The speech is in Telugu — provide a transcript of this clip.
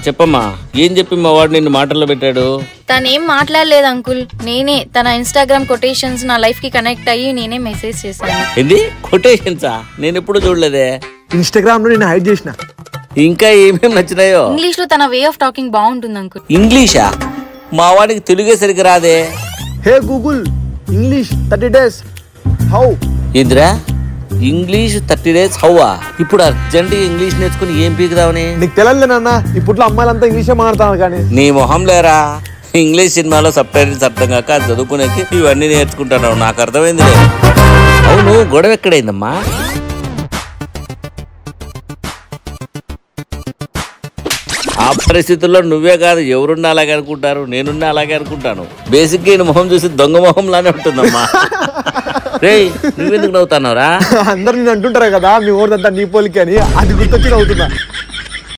చెప్పమ్మా. ఏం చెప్పి మా వాడు నిన్ను మాటల్లో పెట్టాడు? తనేం మాట్లాడలేదు అంకుల్. నేనే తన ఇన్స్టాగ్రామ్ కొటేషన్స్ నా లైఫ్ కి కనెక్ట్ అయ్యి నేనే మెసేజ్ చేశాను. ఏంది కొటేషన్సా? నేను ఎప్పుడు చూడలేదే. ఇన్స్టాగ్రామ్ లో నేను హైడ్ చేసిన. ఇంకా ఏమేమి నచ్చినాయో? ఇంగ్లీష్ లో తన వే ఆఫ్ టాకింగ్ బాగుంటుంది అంకుల్. ఇంగ్లీషా? మా వాడికి తెలుగే సరిగ్గా రాదే. హే గూగుల్, ఇంగ్లీష్ 30 days హౌ? ఏందిరా ఇంగ్లీష్ 30 days హౌవా? ఇప్పుడు అర్జెంట్ ఇంగ్లీష్ నేర్చుకుని ఏం పీకుదామని? నీకు తెలియదులేనన్నా, ఇప్పట్లో అమ్మాయిలంతా ఇంగ్లీషే మాట్లాడతాను. కానీ నీ మొహం లేరా, ఇంగ్లీష్ సినిమాలో సబ్ టైటిల్స్ అర్థం కాక చదువుకునేకి ఇవన్నీ నేర్చుకుంటాను. నాకు అర్థమైంది. అవును, గొడవ ఎక్కడైందమ్మా? ఆ పరిస్థితుల్లో నువ్వే కాదు ఎవరున్నా అలాగే అనుకుంటారు. నేనున్నా అలాగే అనుకుంటాను. బేసిక్ గా మొహం చూసి దొంగ మొహం లానే ఉంటుందమ్మా. రే నువ్వెందుకు నవ్వుతున్నావురా? అందరు నేను అంటుంటారా కదా మీ ఊరిదంతా నీ పోలికి అని, అది గుర్తొచ్చి నవ్వుతున్నా.